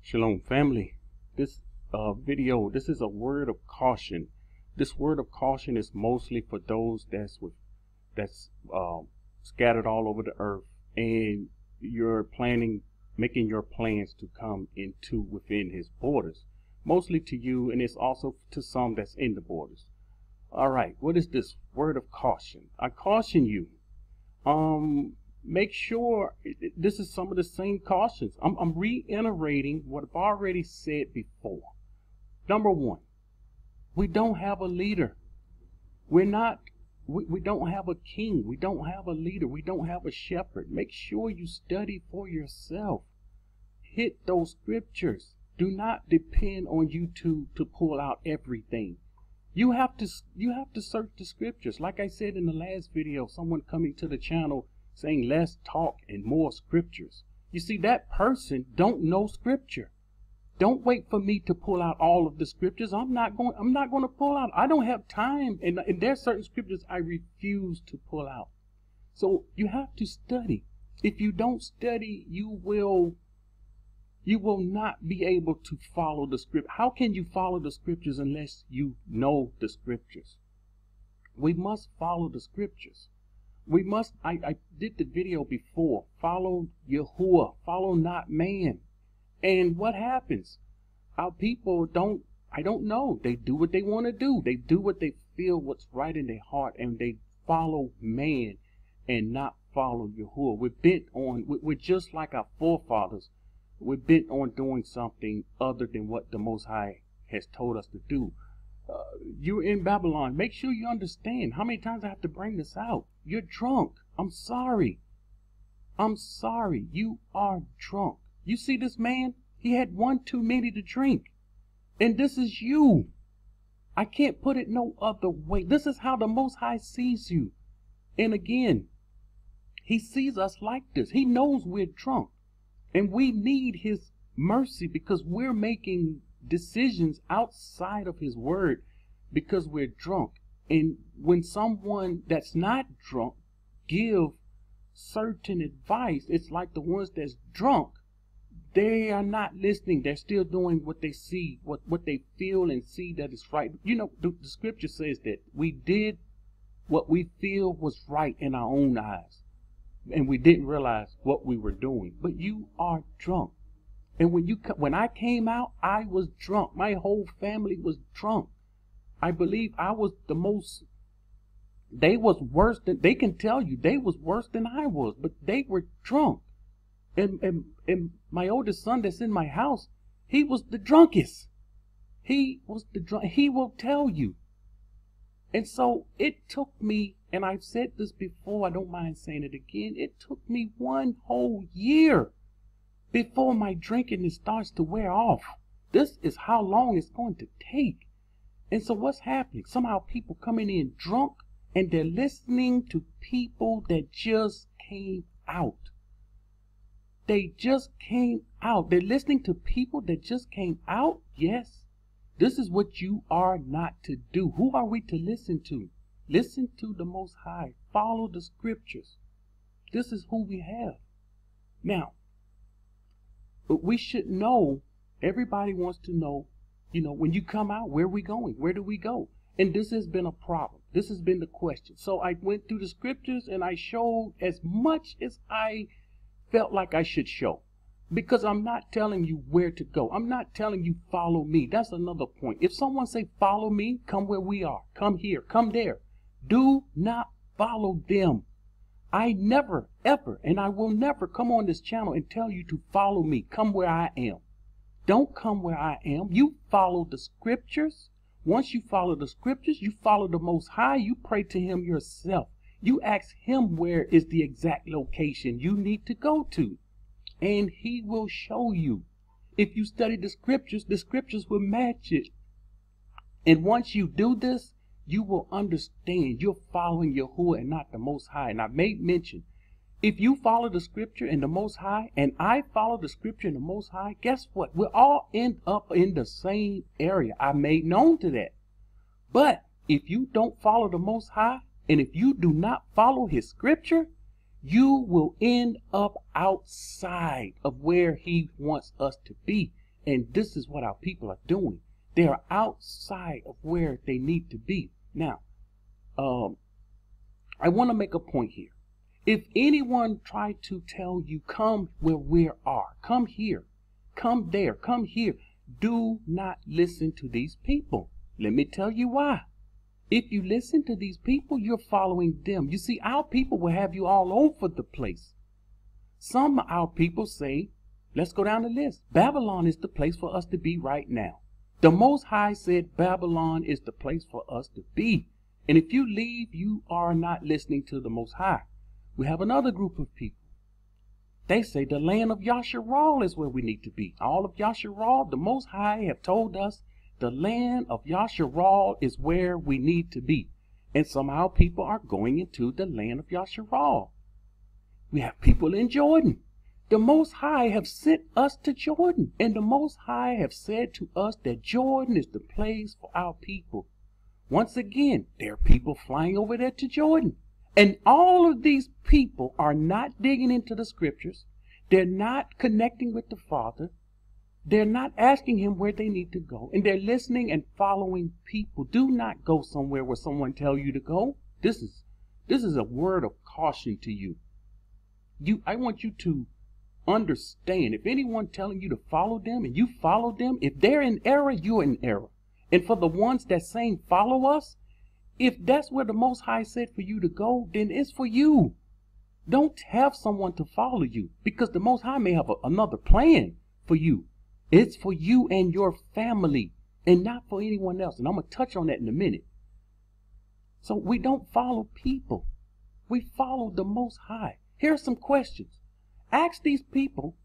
Shalom family. This video, this is a word of caution. This word of caution is mostly for those that's scattered all over the earth, and you're making your plans to come within his borders. Mostly to you, and it's also to some that's in the borders. All right, what is this word of caution? I caution you. Make sure this is some of the same cautions. I'm reiterating what I've already said before. Number one, we don't have a leader. We don't have a king. We don't have a leader. We don't have a shepherd. Make sure you study for yourself. Hit those scriptures. Do not depend on YouTube to pull out everything. You have to search the scriptures. Like I said in the last video, someone coming to the channel saying less talk and more scriptures. You see, that person don't know scripture. Don't wait for me to pull out all of the scriptures. I'm not going to pull out. I don't have time, and there's certain scriptures I refuse to pull out. So you have to study. If you don't study, you will not be able to follow the script. How can you follow the scriptures unless you know the scriptures? We must follow the scriptures. We must, I did the video before, follow Yahuah, follow not man. And what happens? Our people I don't know. They do what they want to do. They do what they feel what's right in their heart, and they follow man and not follow Yahuah. We're just like our forefathers. We're bent on doing something other than what the Most High has told us to do. You're in Babylon. Make sure you understand. How many times I have to bring this out? You're drunk. I'm sorry. I'm sorry. You are drunk. You see this man? He had one too many to drink. And this is you. I can't put it no other way. This is how the Most High sees you. And again, he sees us like this. He knows we're drunk. And we need his mercy because we're making decisions outside of his word because we're drunk. And when someone that's not drunk give certain advice, it's like the ones that's drunk, they are not listening. They're still doing what they see, what they feel and see that is right. You know, the scripture says that we did what we feel was right in our own eyes, and we didn't realize what we were doing. But you are drunk. And when I came out, I was drunk. My whole family was drunk. I believe I was the most. They was worse than, they can tell you they was worse than I was, but they were drunk. And my oldest son that's in my house, he was the drunkest. He was the drunk. He will tell you. And so it took me, and I've said this before, I don't mind saying it again, it took me 1 whole year before my drinking starts to wear off. This is how long it's going to take. And so what's happening? Somehow people coming in drunk, and they're listening to people that just came out. They just came out. They're listening to people that just came out. Yes. This is what you are not to do. Who are we to listen to? Listen to the Most High. Follow the scriptures. This is who we have. Now, but we should know, everybody wants to know, when you come out, where are we going? Where do we go? And this has been a problem. This has been the question. So I went through the scriptures and I showed as much as I felt like I should show. Because I'm not telling you where to go. I'm not telling you follow me. That's another point. If someone say follow me, come where we are. Come here, come there. Do not follow them. I never, ever, and I will never come on this channel and tell you to follow me. Come where I am. Don't come where I am. You follow the scriptures. Once you follow the scriptures, you follow the Most High. You pray to him yourself. You ask him where is the exact location you need to go to. And he will show you. If you study the scriptures will match it. And once you do this, you will understand you're following Yahuah and not the Most High. And I made mention, if you follow the scripture and the Most High, and I follow the scripture and the Most High, guess what? We'll all end up in the same area. I made known to that. But if you don't follow the Most High, and if you do not follow his scripture, you will end up outside of where he wants us to be. And this is what our people are doing. They are outside of where they need to be. Now, I want to make a point here. If anyone tried to tell you, come where we are, come here, come there, come here, do not listen to these people. Let me tell you why. If you listen to these people, you're following them. You see, our people will have you all over the place. Some of our people say, let's go down the list. Babylon is the place for us to be right now. The Most High said Babylon is the place for us to be. And if you leave, you are not listening to the Most High. We have another group of people. They say the land of Yasharal is where we need to be. All of Yasharal, the Most High have told us the land of Yasharal is where we need to be. And somehow people are going into the land of Yasharal. We have people in Jordan. The Most High have sent us to Jordan. And the Most High have said to us that Jordan is the place for our people. Once again, there are people flying over there to Jordan. And all of these people are not digging into the scriptures. They're not connecting with the Father. They're not asking him where they need to go. And they're listening and following people. Do not go somewhere where someone tells you to go. This is a word of caution to you. I want you to understand, if anyone telling you to follow them and you follow them, if they're in error, you're in error. And for the ones that saying follow us, if that's where the Most High said for you to go, then it's for you. Don't have someone to follow you, because the Most High may have another plan for you. It's for you and your family and not for anyone else. And I'm going to touch on that in a minute. So we don't follow people. We follow the Most High. Here are some questions. Ask these people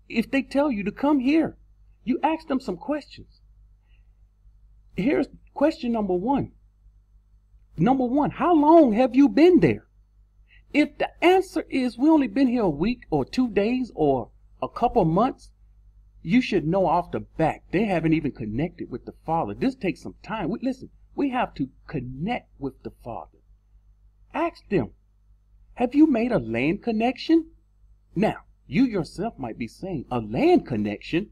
if they tell you to come here. You ask them some questions. Here's question number one. Number one, how long have you been there? If the answer is we only been here a week or 2 days or a couple months, you should know off the bat they haven't even connected with the Father. This takes some time. Listen, we have to connect with the Father. Ask them, have you made a land connection? Now, you yourself might be saying, a land connection?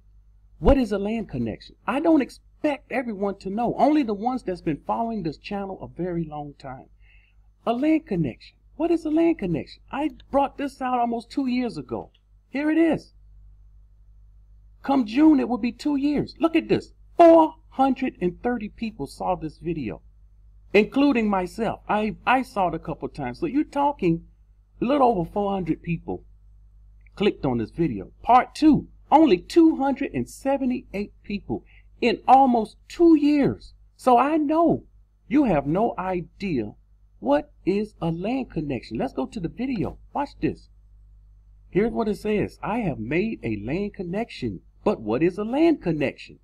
What is a land connection? I don't expect everyone to know. Only the ones that's been following this channel a very long time. A land connection. What is a land connection? I brought this out almost 2 years ago. Here it is. Come June, it will be 2 years. Look at this. 430 people saw this video, including myself. I saw it a couple times. So you're talking a little over 400 people clicked on this video. Part 2, only 278 people in almost 2 years. So I know you have no idea what is a land connection. Let's go to the video. Watch this. Here's what it says. I have made a land connection. But what is a land connection?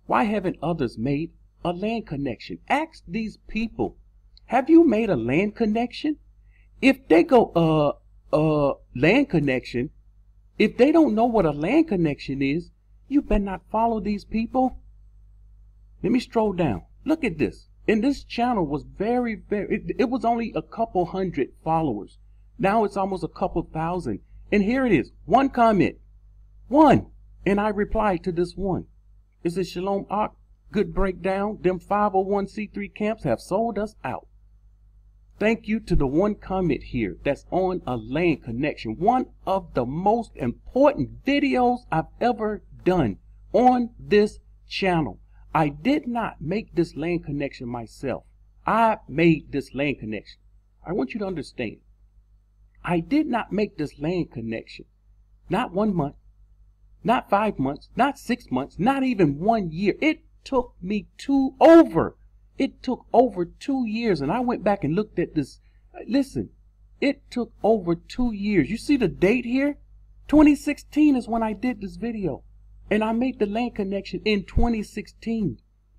Why haven't others made a land connection? Ask these people, have you made a land connection? If they go, land connection, if they don't know what a land connection is, you better not follow these people. Let me stroll down. Look at this. And this channel was it was only a couple hundred followers. Now it's almost a couple thousand. And here it is. One comment. One. And I replied to this one. It says, Shalom Ak, good breakdown. Them 501c3 camps have sold us out. Thank you to the one comment here that's on a land connection. One of the most important videos I've ever done on this channel. I did not make this land connection myself. I made this land connection. I want you to understand. I did not make this land connection. Not 1 month, not 5 months, not 6 months, not even 1 year. It took me It took over 2 years. And I went back and looked at this. Listen, it took over 2 years. You see the date here? 2016 is when I did this video. And I made the land connection in 2016.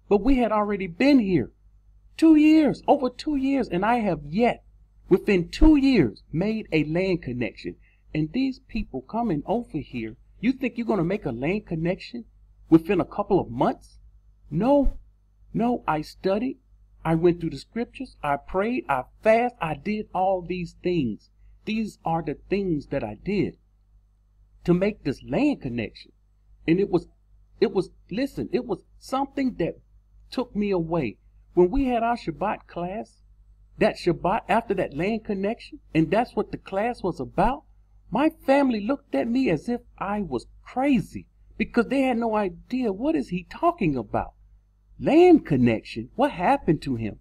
But we had already been here 2 years, over 2 years. And I have yet, within 2 years, made a land connection. And these people coming over here, you think you're going to make a land connection within a couple of months? No, I studied. I went through the scriptures. I prayed. I fasted. I did all these things. These are the things that I did to make this land connection. And it was It was, listen, it was something that took me away. When we had our Shabbat class, that Shabbat after that land connection, and that's what the class was about, my family looked at me as if I was crazy because they had no idea, what is he talking about? Land connection? What happened to him?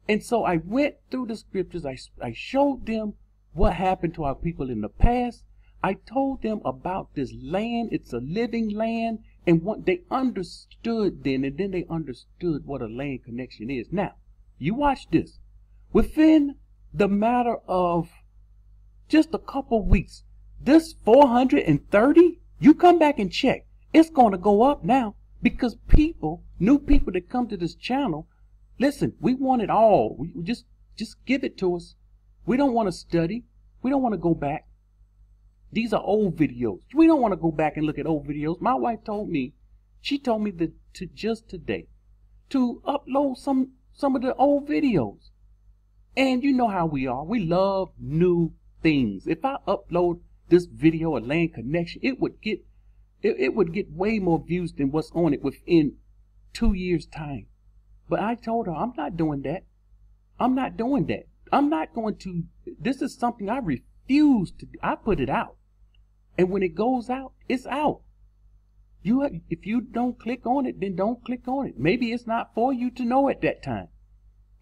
And so I went through the scriptures. I showed them what happened to our people in the past. I told them about this land. It's a living land. And what they understood then, and then they understood what a land connection is. Now, you watch this. Within the matter of just a couple weeks, this 430, you come back and check. It's going to go up now because people, new people that come to this channel, listen, we want it all. We just give it to us. We don't want to study. We don't want to go back. These are old videos. We don't want to go back and look at old videos. My wife told me, she told me that just today to upload some of the old videos. And you know how we are. We love new things. If I upload this video, a land connection, it would get way more views than what's on it within 2 years' time. But I told her, I'm not doing that. I'm not doing that. I'm not going to. This is something I refuse to do. I put it out. And when it goes out, it's out. If you don't click on it, then don't click on it. Maybe it's not for you to know at that time.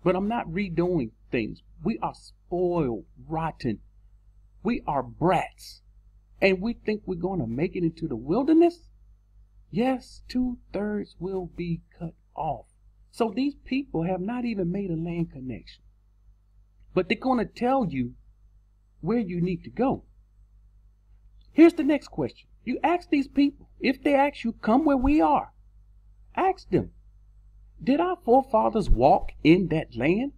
But I'm not redoing things. We are spoiled, rotten. We are brats. And we think we're going to make it into the wilderness? Yes, 2/3 will be cut off. So these people have not even made a land connection. But they're going to tell you where you need to go. Here's the next question. You ask these people, if they ask you, come where we are, ask them, did our forefathers walk in that land?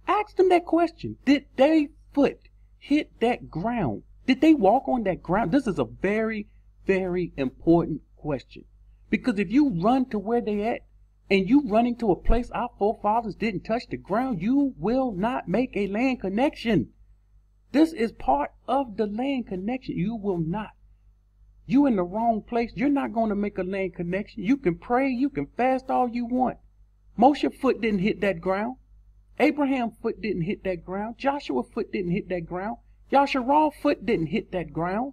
Ask them that question. Did their foot hit that ground? Did they walk on that ground? This is a very, very important question. Because if you run to where they at, and you running to a place our forefathers didn't touch the ground, you will not make a land connection. This is part of the land connection. You will not. You in the wrong place. You're not going to make a land connection. You can pray. You can fast all you want. Moshe's foot didn't hit that ground. Abraham's foot didn't hit that ground. Joshua's foot didn't hit that ground. Yasharal's foot didn't hit that ground.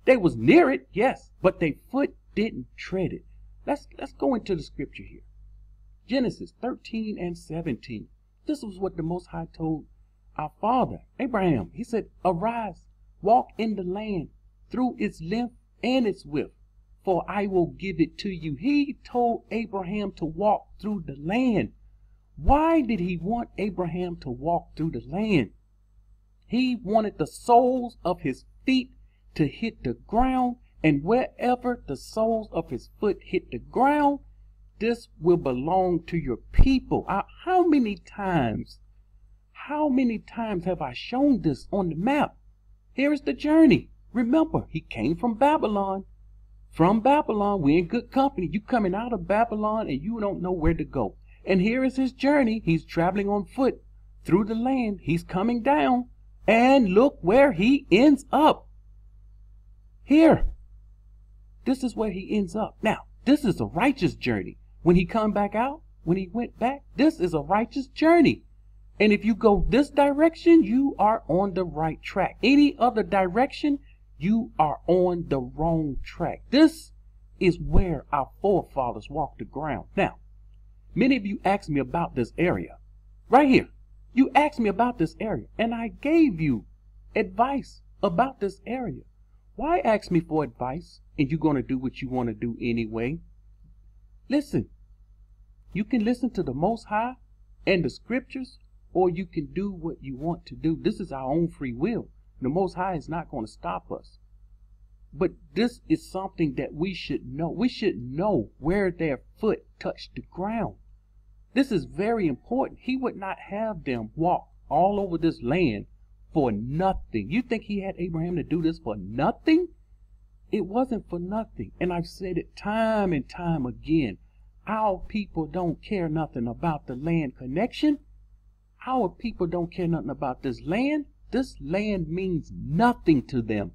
They was near it, yes, but their foot didn't tread it. Let's go into the scripture here. Genesis 13 and 17. This was what the Most High told our father, Abraham. He said, arise, walk in the land through its length and its width, for I will give it to you. He told Abraham to walk through the land. Why did he want Abraham to walk through the land? He wanted the soles of his feet to hit the ground, and wherever the soles of his foot hit the ground, this will belong to your people. How many times have I shown this on the map? Here is the journey. Remember, he came from Babylon. From Babylon, we're in good company. You coming out of Babylon and you don't know where to go. And here is his journey. He's traveling on foot through the land. He's coming down. And look where he ends up. Here. This is where he ends up. Now, this is a righteous journey. When he come back out, when he went back, this is a righteous journey. And if you go this direction, you are on the right track. Any other direction, you are on the wrong track. This is where our forefathers walked the ground. Now, many of you asked me about this area. Right here. You asked me about this area, and I gave you advice about this area. Why ask me for advice, and you're going to do what you want to do anyway? Listen, you can listen to the Most High and the scriptures, or you can do what you want to do. This is our own free will. The Most High is not going to stop us. But this is something that we should know. We should know where their foot touched the ground. This is very important. He would not have them walk all over this land for nothing. You think he had Abraham to do this for nothing? It wasn't for nothing. And I've said it time and time again. Our people don't care nothing about the land connection. Our people don't care nothing about this land. This land means nothing to them.